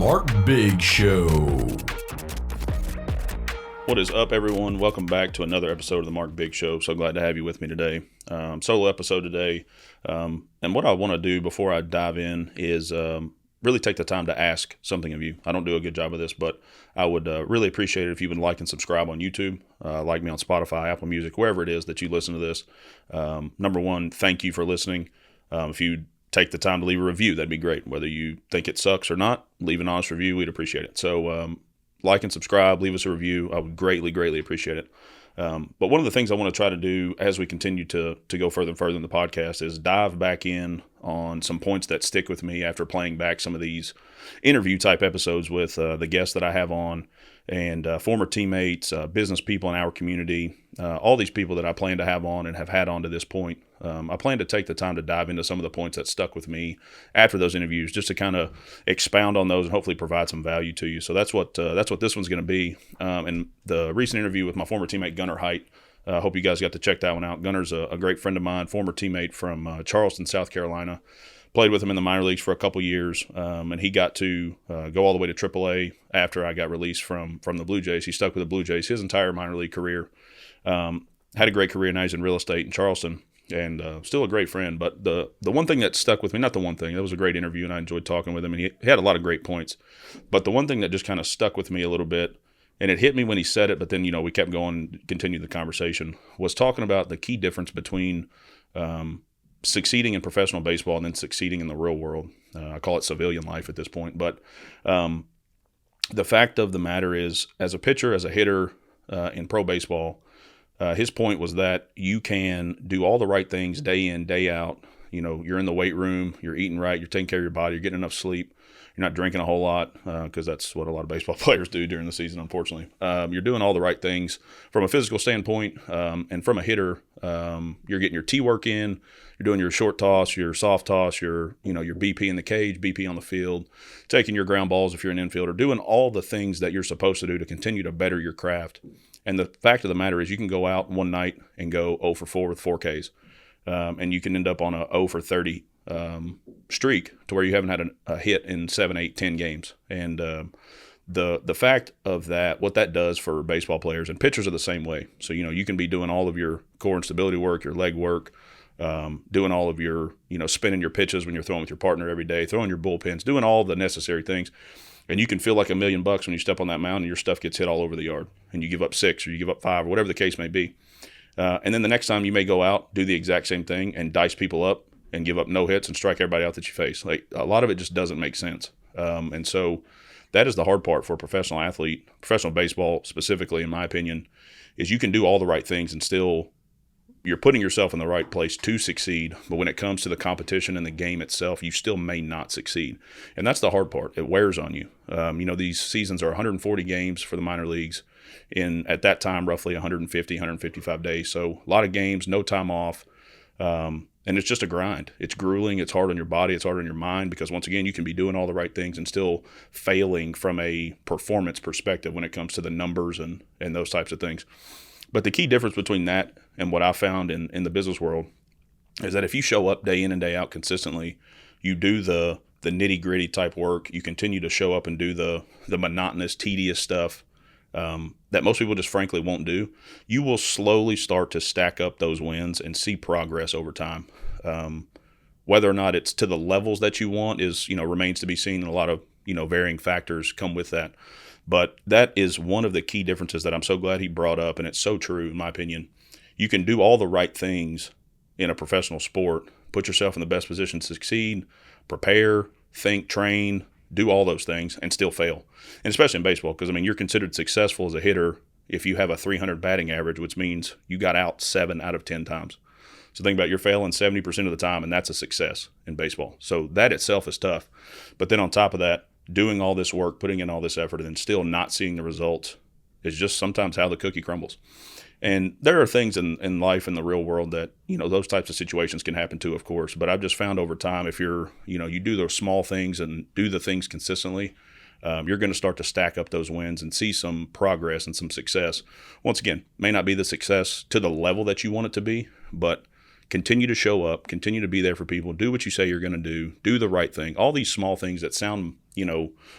Mark Big Show. What is up, everyone? Welcome back to another episode of the Mark Big Show. So glad to have you with me today. Solo episode today. And what I want to do before I dive in is really take the time to ask something of you. I don't do a good job of this, but I would really appreciate it if you would like and subscribe on YouTube, like me on Spotify, Apple Music, wherever it is that you listen to this. Number one, thank you for listening. If you take the time to leave a review, that'd be great. Whether you think it sucks or not, leave an honest review. We'd appreciate it. So like and subscribe, leave us a review. I would greatly, greatly appreciate it. But one of the things I want to try to do as we continue to go further and further in the podcast is dive back in on some points that stick with me after playing back some of these interview type episodes with the guests that I have on and former teammates, business people in our community, all these people that I plan to have on and have had on to this point. I plan to take the time to dive into some of the points that stuck with me after those interviews, just to kind of expound on those and hopefully provide some value to you. So that's what this one's going to be. And the recent interview with my former teammate Gunner Height, I hope you guys got to check that one out. Gunner's a great friend of mine, former teammate from Charleston, South Carolina. Played with him in the minor leagues for a couple years, and he got to go all the way to AAA after I got released from the Blue Jays. He stuck with the Blue Jays his entire minor league career. Had a great career. Now he's in real estate in Charleston, and still a great friend. But the one thing that stuck with me, not the one thing, that was a great interview, and I enjoyed talking with him, and he had a lot of great points. But the one thing that just kind of stuck with me a little bit, and it hit me when he said it, but then, we kept going, continued the conversation, was talking about the key difference between succeeding in professional baseball and then succeeding in the real world. I call it civilian life at this point. But the fact of the matter is, as a pitcher, as a hitter in pro baseball, his point was that you can do all the right things day in, day out. You're in the weight room, you're eating right, you're taking care of your body, you're getting enough sleep, you're not drinking a whole lot because that's what a lot of baseball players do during the season, unfortunately. You're doing all the right things from a physical standpoint, and from a hitter, you're getting your tee work in, you're doing your short toss, your soft toss, your BP in the cage, BP on the field, taking your ground balls if you're an infielder, doing all the things that you're supposed to do to continue to better your craft. And the fact of the matter is you can go out one night and go 0 for 4 with 4 Ks. And you can end up on a 0 for 30 streak to where you haven't had a hit in 7, 8, 10 games. And the fact of that, what that does for baseball players, and pitchers are the same way. So, you can be doing all of your core and stability work, your leg work, doing all of your, spinning your pitches when you're throwing with your partner every day, throwing your bullpens, doing all the necessary things. And you can feel like $1 million when you step on that mound and your stuff gets hit all over the yard and you give up 6 or you give up 5 or whatever the case may be. And then the next time you may go out, do the exact same thing and dice people up and give up no hits and strike everybody out that you face. Like, a lot of it just doesn't make sense. And so that is the hard part for a professional athlete, professional baseball specifically, in my opinion, is you can do all the right things and still you're putting yourself in the right place to succeed. But when it comes to the competition and the game itself, you still may not succeed. And that's the hard part. It wears on you. These seasons are 140 games for the minor leagues in, at that time, roughly 150, 155 days. So a lot of games, no time off. And it's just a grind. It's grueling. It's hard on your body. It's hard on your mind because, once again, you can be doing all the right things and still failing from a performance perspective when it comes to the numbers and those types of things. But the key difference between that and what I found in the business world is that if you show up day in and day out consistently, you do the nitty-gritty type work, you continue to show up and do the monotonous, tedious stuff that most people just frankly won't do, you will slowly start to stack up those wins and see progress over time. Whether or not it's to the levels that you want is, remains to be seen, and a lot of, varying factors come with that. But that is one of the key differences that I'm so glad he brought up, and it's so true in my opinion. You can do all the right things in a professional sport, put yourself in the best position to succeed, prepare, think, train, do all those things, and still fail. And especially in baseball, because, you're considered successful as a hitter if you have a 300 batting average, which means you got out 7 out of 10 times. So think about, you're failing 70% of the time, and that's a success in baseball. So that itself is tough. But then on top of that, doing all this work, putting in all this effort, and then still not seeing the results is just sometimes how the cookie crumbles. And there are things in life, in the real world, that, those types of situations can happen too, of course. But I've just found over time, if you're, you do those small things and do the things consistently, you're going to start to stack up those wins and see some progress and some success. Once again, may not be the success to the level that you want it to be, but continue to show up, continue to be there for people, do what you say you're going to do the right thing. All these small things that sound,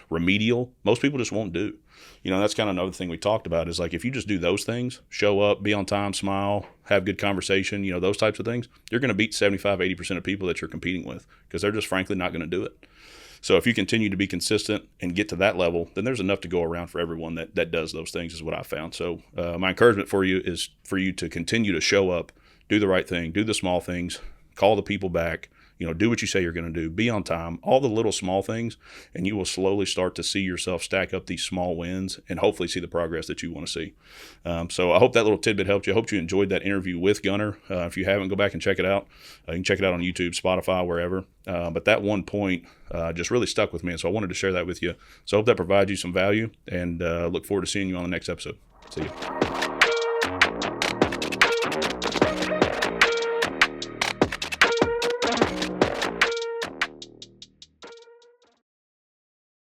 remedial, most people just won't do. That's kind of another thing we talked about is like if you just do those things, show up, be on time, smile, have good conversation, those types of things, you're going to beat 75-80% of people that you're competing with because they're just frankly not going to do it. So if you continue to be consistent and get to that level, then there's enough to go around for everyone that does those things is what I found. So my encouragement for you is for you to continue to show up, do the right thing, do the small things, call the people back, do what you say you're going to do, be on time, all the little small things, and you will slowly start to see yourself stack up these small wins and hopefully see the progress that you want to see. So I hope that little tidbit helped you. I hope you enjoyed that interview with Gunner. If you haven't, go back and check it out. You can check it out on YouTube, Spotify, wherever. But that one point just really stuck with me, and so I wanted to share that with you. So I hope that provides you some value, and look forward to seeing you on the next episode. See you.